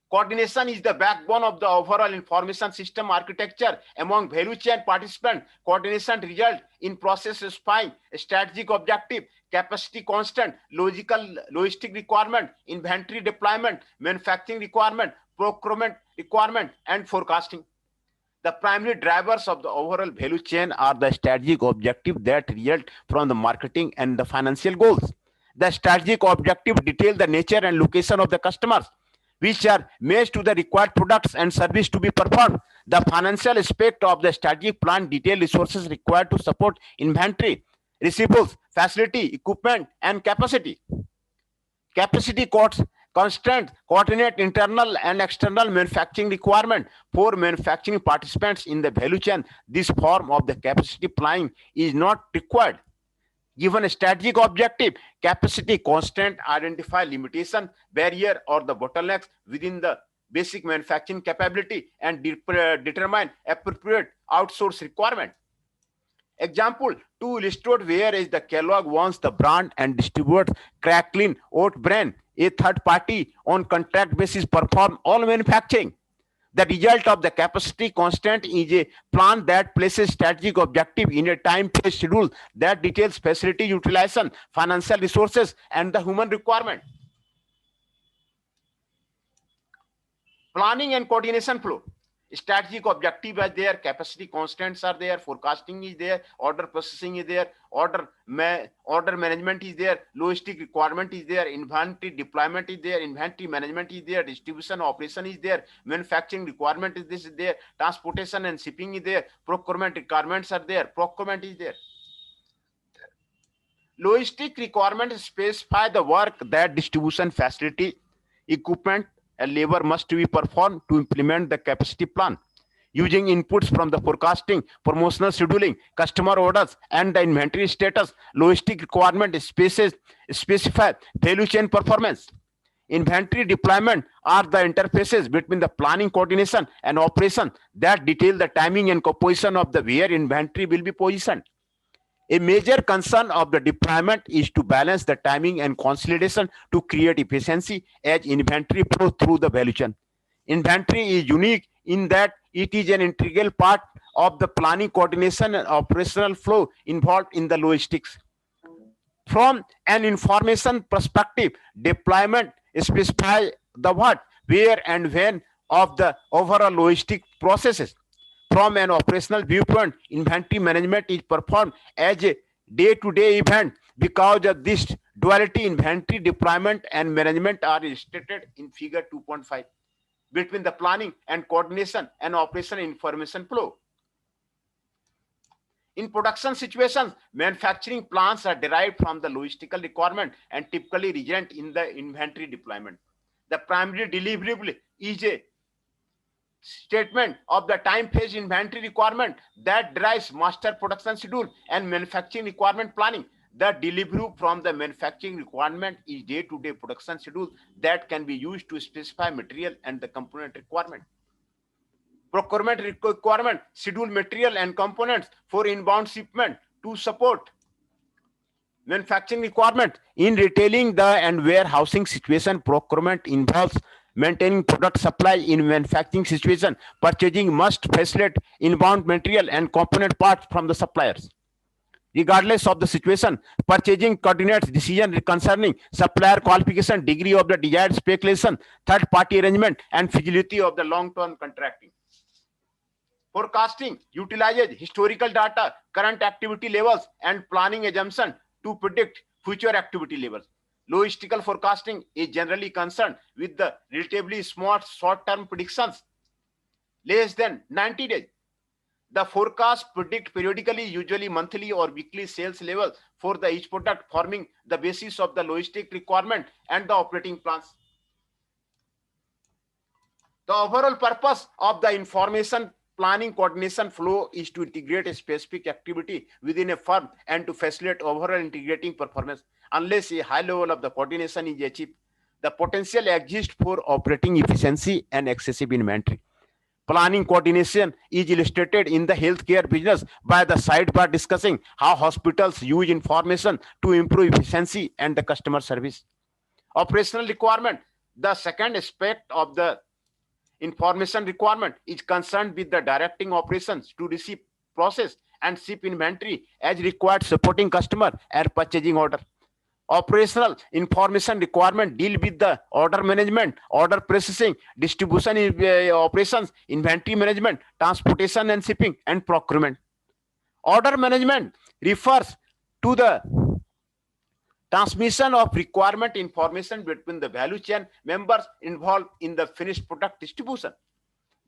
Coordination is the backbone of the overall information system architecture among value chain participants. Coordination results in process specifying strategic objective, capacity constant, logistic requirement, inventory deployment, manufacturing requirement, procurement requirement, and forecasting. The primary drivers of the overall value chain are the strategic objective that result from the marketing and the financial goals. The strategic objective detail the nature and location of the customers, which are matched to the required products and service to be performed. The financial aspect of the strategic plan detail resources required to support inventory, receivables, facility, equipment, and capacity. Capacity costs constraints coordinate internal and external manufacturing requirement for manufacturing participants in the value chain. This form of the capacity planning is not required. Given a strategic objective, capacity constraint identify limitation, barrier, or the bottlenecks within the basic manufacturing capability and determine appropriate outsource requirement. Example, to illustrate where is the Kellogg wants the brand and distributes Cracklin oat bran, a third party on contract basis perform all manufacturing. The result of the capacity constant is a plan that places strategic objective in a time-based schedule that details facility utilization, financial resources, and the human requirement. Planning and coordination flow. Strategic objective is there, capacity constants are there, forecasting is there, order processing is there, order management is there, logistic requirement is there, inventory deployment is there, inventory management is there, distribution operation is there, manufacturing requirement is there, transportation and shipping is there, procurement requirements are there, procurement is there. Logistic requirements specify the work that distribution facility, equipment, and labor must be performed to implement the capacity plan. Using inputs from the forecasting, promotional scheduling, customer orders, and the inventory status, logistic requirement specify value chain performance. Inventory deployment are the interfaces between the planning, coordination, and operation that detail the timing and composition of the where inventory will be positioned. A major concern of the deployment is to balance the timing and consolidation to create efficiency as inventory flow through the value chain. Inventory is unique in that it is an integral part of the planning, coordination, and operational flow involved in the logistics. From an information perspective, deployment specifies the what, where, and when of the overall logistic processes. From an operational viewpoint, inventory management is performed as a day-to-day event. Because of this duality, inventory deployment and management are illustrated in figure 2.5 between the planning and coordination and operational information flow. In production situations, manufacturing plans are derived from the logistical requirement and typically result in the inventory deployment. The primary deliverable is a statement of the time phase inventory requirement that drives master production schedule and manufacturing requirement planning. The deliverable from the manufacturing requirement is day-to-day production schedule that can be used to specify material and the component requirement. Procurement requirement schedule material and components for inbound shipment to support manufacturing requirement. In retailing the and warehousing situation, procurement involves maintaining product supply. In manufacturing situation, purchasing must facilitate inbound material and component parts from the suppliers. Regardless of the situation, purchasing coordinates decision concerning supplier qualification, degree of the desired speculation, third party arrangement, and feasibility of the long term contracting. Forecasting utilizes historical data, current activity levels, and planning assumption to predict future activity levels. Logistical forecasting is generally concerned with the relatively small short-term predictions, less than 90 days. The forecast predict periodically, usually monthly or weekly sales level for the each product, forming the basis of the logistic requirement and the operating plans. The overall purpose of the information planning coordination flow is to integrate a specific activity within a firm and to facilitate overall integrating performance. Unless a high level of the coordination is achieved, the potential exists for operating efficiency and excessive inventory. Planning coordination is illustrated in the healthcare business by the sidebar discussing how hospitals use information to improve efficiency and the customer service. Operational requirement. The second aspect of the information requirement is concerned with the directing operations to receive, process, and ship inventory as required, supporting customer and purchasing order. Operational information requirement deal with the order management, order processing, distribution operations, inventory management, transportation and shipping, and procurement. Order management refers to the transmission of requirement information between the value chain members involved in the finished product distribution.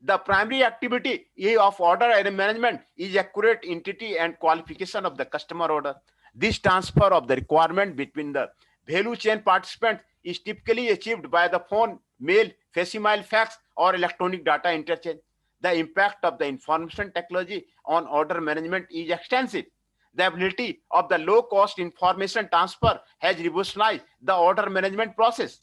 The primary activity of order management is accurate entity and qualification of the customer order. This transfer of the requirement between the value chain participants is typically achieved by the phone, mail, facsimile, fax, or electronic data interchange. The impact of the information technology on order management is extensive. The ability of the low-cost information transfer has revolutionized the order management process.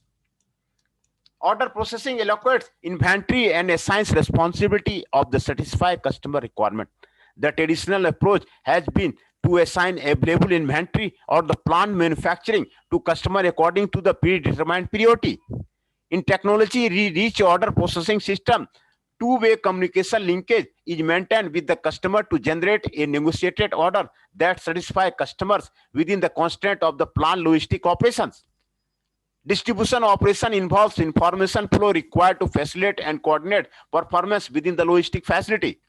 Order processing allocates inventory and assigns responsibility of the satisfy customer requirement. The traditional approach has been to assign available inventory or the plant manufacturing to customer according to the predetermined priority. In technology rich order processing system, two-way communication linkage is maintained with the customer to generate a negotiated order that satisfies customers within the constraint of the planned logistic operations. Distribution operation involves information flow required to facilitate and coordinate performance within the logistic facility.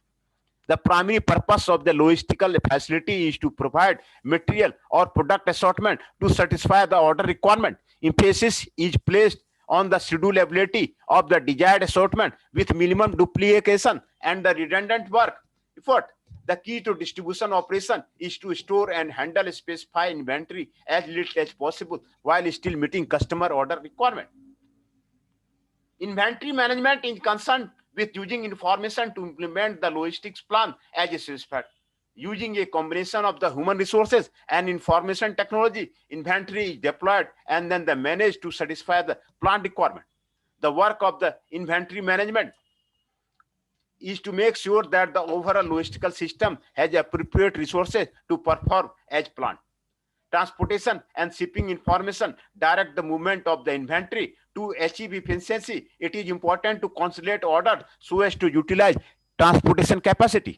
The primary purpose of the logistical facility is to provide material or product assortment to satisfy the order requirement. Emphasis is placed on the schedulability of the desired assortment with minimum duplication and the redundant work effort. The key to distribution operation is to store and handle specified inventory as little as possible while still meeting customer order requirement. Inventory management is concerned with using information to implement the logistics plan as specified. Using a combination of the human resources and information technology, inventory is deployed and then managed to satisfy the plant requirement. The work of the inventory management is to make sure that the overall logistical system has appropriate resources to perform as planned. Transportation and shipping information direct the movement of the inventory. To achieve efficiency, it is important to consolidate orders so as to utilize transportation capacity.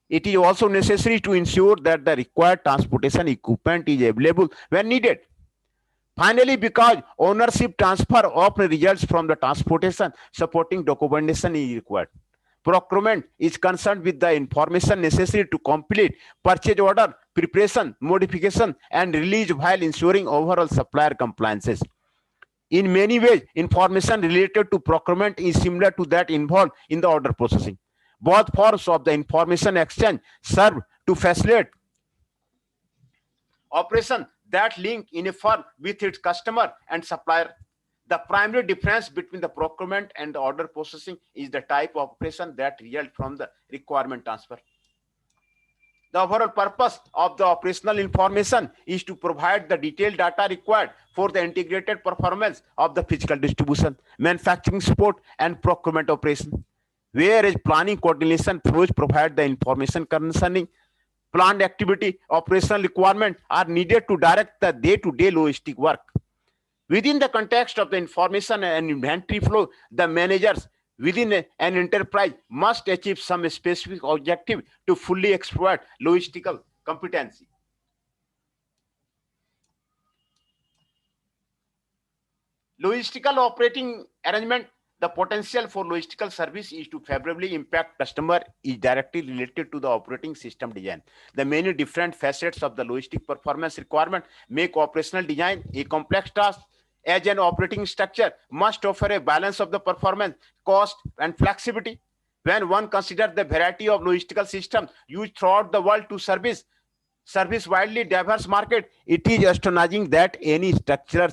It is also necessary to ensure that the required transportation equipment is available when needed. Finally, because ownership transfer often results from the transportation, supporting documentation is required. Procurement is concerned with the information necessary to complete purchase order, preparation, modification, and release while ensuring overall supplier compliances. In many ways, information related to procurement is similar to that involved in the order processing. Both forms of the information exchange serve to facilitate operation that link in a firm with its customer and supplier. The primary difference between the procurement and the order processing is the type of operation that results from the requirement transfer. The overall purpose of the operational information is to provide the detailed data required for the integrated performance of the physical distribution, manufacturing support, and procurement operation. Whereas planning coordination flows provide the information concerning planned activity, operational requirement are needed to direct the day-to-day logistic work. Within the context of the information and inventory flow, the managers within an enterprise must achieve some specific objective to fully exploit logistical competency. Logistical operating arrangement. The potential for logistical service is to favorably impact customer is directly related to the operating system design. The many different facets of the logistic performance requirement make operational design a complex task, as an operating structure must offer a balance of the performance, cost, and flexibility. When one considers the variety of logistical systems used throughout the world to service widely diverse market, it is astonishing that any structural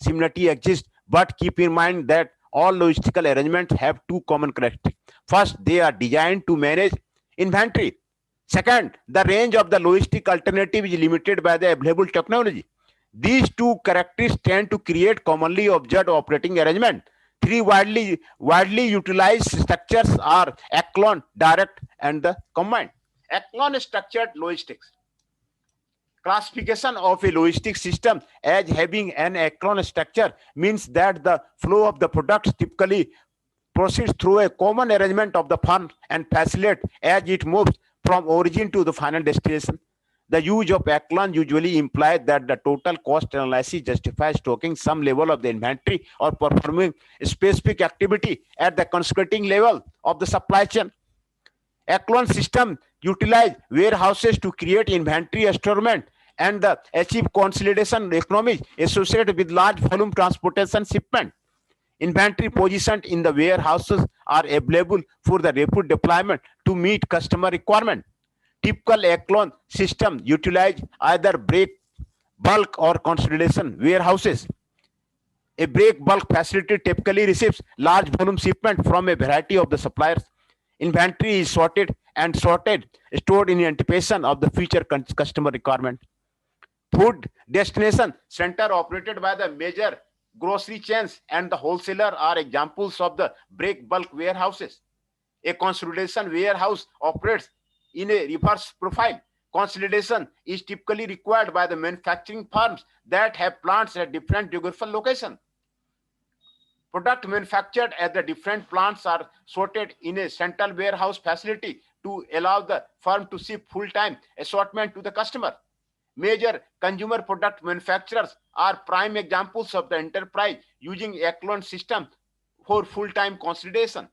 similarity exists. But keep in mind that all logistical arrangements have two common characteristics. First, they are designed to manage inventory. Second, the range of the logistic alternative is limited by the available technology. These two characteristics tend to create commonly observed operating arrangement. Three widely utilized structures are echelon, direct, and the combined. Echelon structured logistics. Classification of a logistic system as having an echelon structure means that the flow of the products typically proceeds through a common arrangement of the firm and facilitate as it moves from origin to the final destination. The use of echelon usually implies that the total cost analysis justifies stocking some level of the inventory or performing a specific activity at the consequting level of the supply chain. Echelon system utilize warehouses to create inventory storage and achieve consolidation economies associated with large volume transportation shipment. Inventory positioned in the warehouses are available for the rapid deployment to meet customer requirement. Typical echelon system utilize either break, bulk, or consolidation warehouses. A break bulk facility typically receives large volume shipment from a variety of the suppliers. Inventory is stored in anticipation of the future customer requirement. Food destination center operated by the major grocery chains and the wholesaler are examples of the break bulk warehouses. A consolidation warehouse operates in a reverse profile. Consolidation is typically required by the manufacturing firms that have plants at different geographical locations. Product manufactured at the different plants are sorted in a central warehouse facility to allow the firm to ship full-time assortment to the customer. Major consumer product manufacturers are prime examples of the enterprise using echelon system for full-time consolidation.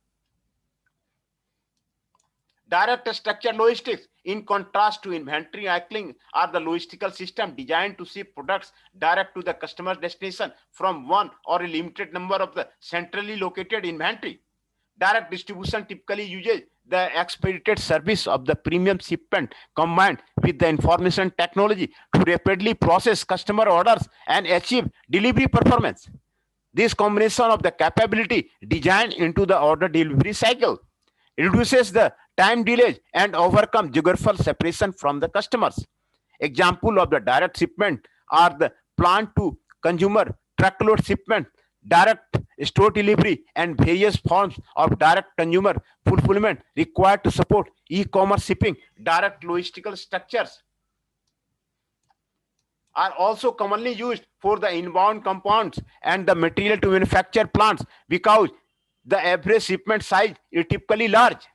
Direct structure logistics, in contrast to inventory cycling, are the logistical system designed to ship products direct to the customer's destination from one or a limited number of the centrally located inventory. Direct distribution typically uses the expedited service of the premium shipment combined with the information technology to rapidly process customer orders and achieve delivery performance. This combination of the capability designed into the order delivery cycle reduces the time delays and overcome geographical separation from the customers. Example of the direct shipment are the plant to consumer truckload shipment, direct store delivery, and various forms of direct consumer fulfillment required to support e-commerce shipping. Direct logistical structures are also commonly used for the inbound compounds and the material to manufacture plants because the average shipment size is typically large.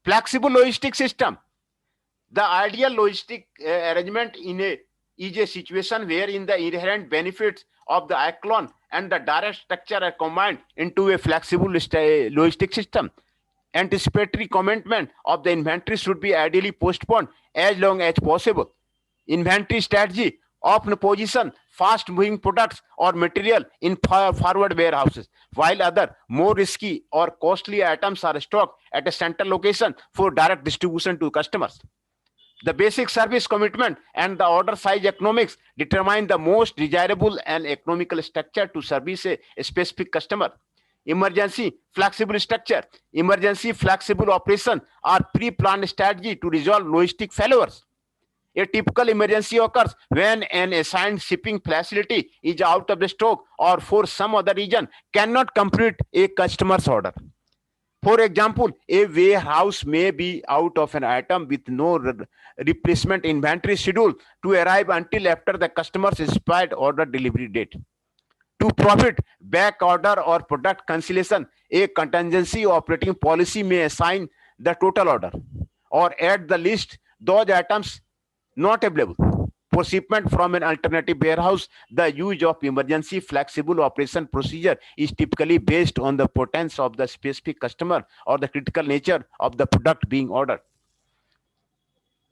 Flexible logistic system. The ideal logistic arrangement is a situation wherein the inherent benefits of the echelon and the direct structure are combined into a flexible logistic system. Anticipatory commitment of the inventory should be ideally postponed as long as possible. Inventory strategy often position fast moving products or material in forward warehouses, while other more risky or costly items are stocked at a central location for direct distribution to customers. The basic service commitment and the order size economics determine the most desirable and economical structure to service a specific customer. Emergency flexible structure. Emergency flexible operation are pre-planned strategy to resolve logistic failures. A typical emergency occurs when an assigned shipping facility is out of the stock or for some other reason cannot complete a customer's order. For example, a warehouse may be out of an item with no replacement inventory schedule to arrive until after the customer's specified order delivery date. To profit back order or product cancellation, a contingency operating policy may assign the total order or add the list those items not available. For shipment from an alternative warehouse, the use of emergency flexible operation procedure is typically based on the potential of the specific customer or the critical nature of the product being ordered.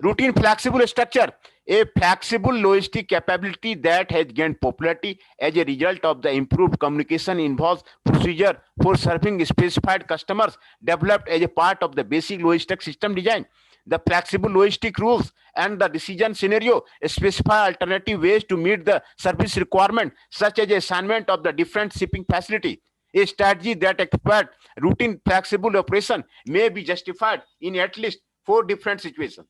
Routine flexible structure. A flexible logistic capability that has gained popularity as a result of the improved communication involves procedure for serving specified customers developed as a part of the basic logistic system design. The flexible logistic rules and the decision scenario specify alternative ways to meet the service requirement, such as assignment of the different shipping facility. A strategy that expects routine flexible operation may be justified in at least four different situations.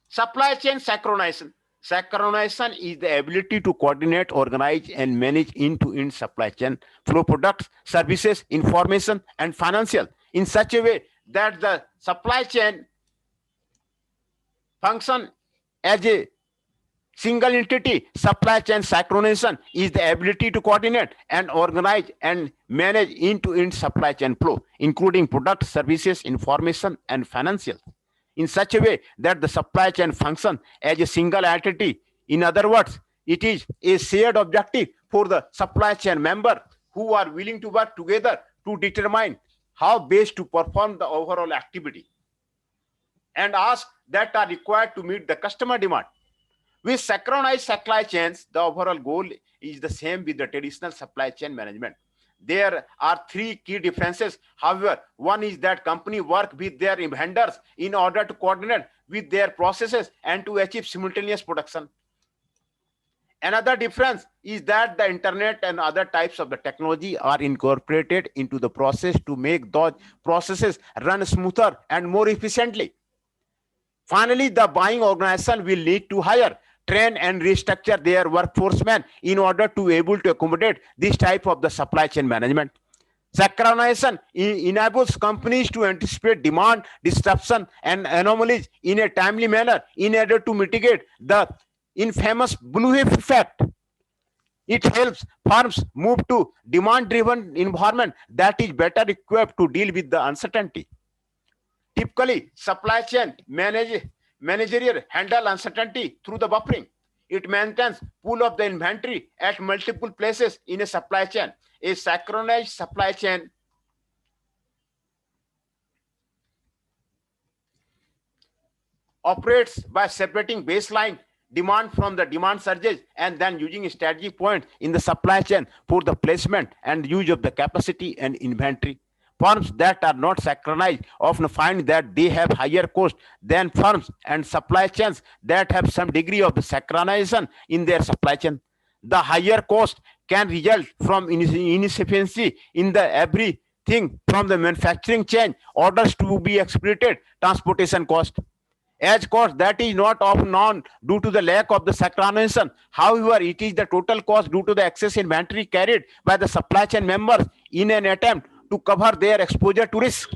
Supply chain synchronization. Synchronization is the ability to coordinate, organize, and manage end-to-end supply chain flow products, services, information, and financial in such a way that the supply chain function as a single entity. Supply chain synchronization is the ability to coordinate and organize and manage end-to-end supply chain flow, including product, services, information, and financial, in such a way that the supply chain function as a single entity. In other words, it is a shared objective for the supply chain member who are willing to work together to determine how best to perform the overall activity and ask that are required to meet the customer demand. With synchronized supply chains, the overall goal is the same with the traditional supply chain management. There are three key differences. However, one is that company work with their vendors in order to coordinate with their processes and to achieve simultaneous production. Another difference is that the internet and other types of the technology are incorporated into the process to make those processes run smoother and more efficiently. Finally, the buying organization will need to hire, train, and restructure their workforce man in order to able to accommodate this type of the supply chain management. Synchronization enables companies to anticipate demand, disruption, and anomalies in a timely manner in order to mitigate the infamous blue wave effect. It helps firms move to demand-driven environment that is better equipped to deal with the uncertainty. Typically, supply chain managerial handle uncertainty through the buffering. It maintains pool of the inventory at multiple places in a supply chain. A synchronized supply chain operates by separating baseline demand from the demand surges and then using strategy points in the supply chain for the placement and use of the capacity and inventory. Firms that are not synchronized often find that they have higher cost than firms and supply chains that have some degree of the synchronization in their supply chain. The higher cost can result from inefficiency in the everything from the manufacturing chain, orders to be expedited, transportation cost. As cost that is not often known due to the lack of the synchronization. However, it is the total cost due to the excess inventory carried by the supply chain members in an attempt to cover their exposure to risk.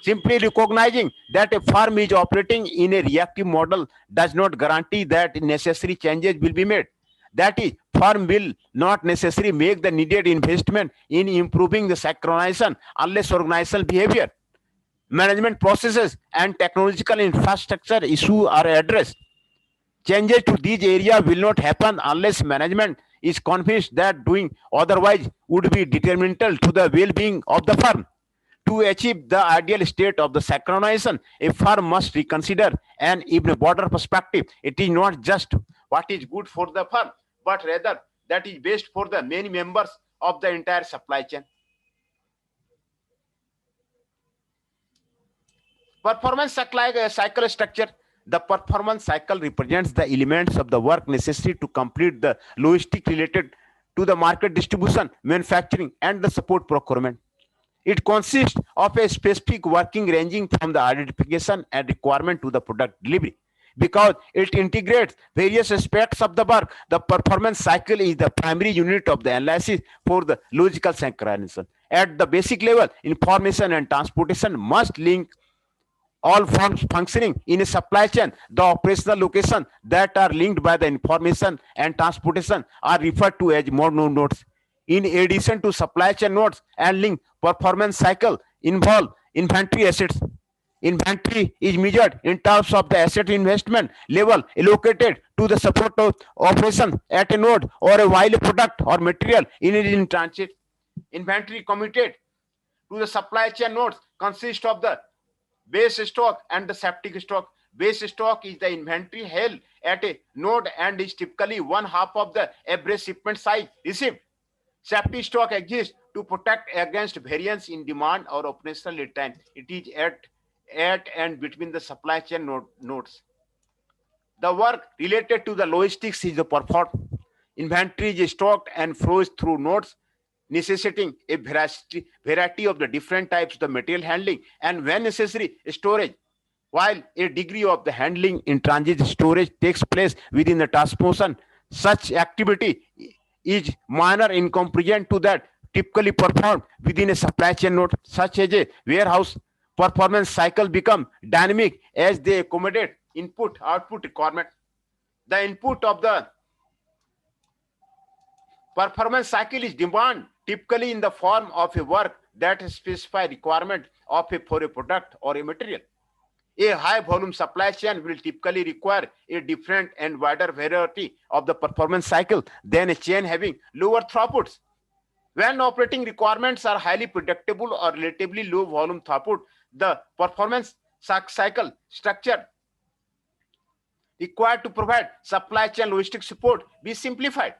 Simply recognizing that a firm is operating in a reactive model does not guarantee that necessary changes will be made. That is, firm will not necessarily make the needed investment in improving the synchronization unless organizational behavior, management processes, and technological infrastructure issues are addressed. Changes to these areas will not happen unless management is convinced that doing otherwise would be detrimental to the well-being of the firm. To achieve the ideal state of the synchronization, a firm must reconsider an even broader perspective. It is not just what is good for the firm, but rather that is best for the many members of the entire supply chain. Performance cycle structure. The performance cycle represents the elements of the work necessary to complete the logistic related to the market distribution, manufacturing, and the support procurement. It consists of a specific working ranging from the identification and requirement to the product delivery. Because it integrates various aspects of the work, the performance cycle is the primary unit of the analysis for the logical synchronization. At the basic level, information and transportation must link all firms functioning in a supply chain. The operational locations that are linked by the information and transportation are referred to as model nodes. In addition to supply chain nodes and link, performance cycle involve inventory assets. Inventory is measured in terms of the asset investment level allocated to the support of operation at a node or a while a product or material in transit. Inventory committed to the supply chain nodes consist of the base stock and the septic stock. Base stock is the inventory held at a node and is typically one half of the average shipment size received. Safety stock exists to protect against variance in demand or operational lead time. It is at and between the supply chain nodes. The work related to the logistics is performed. Inventory is stocked and flows through nodes, necessitating a variety of the different types of the material handling and, when necessary, storage. While a degree of the handling in transit storage takes place within the transportation, such activity is minor in comparison to that typically performed within a supply chain node, such as a warehouse. Performance cycle become dynamic as they accommodate input output requirement. The input of the performance cycle is demand, typically in the form of a work that specifies requirement of for a product or a material. A high volume supply chain will typically require a different and wider variety of the performance cycle than a chain having lower throughputs. When operating requirements are highly predictable or relatively low volume throughput, the performance cycle structure required to provide supply chain logistics support be simplified.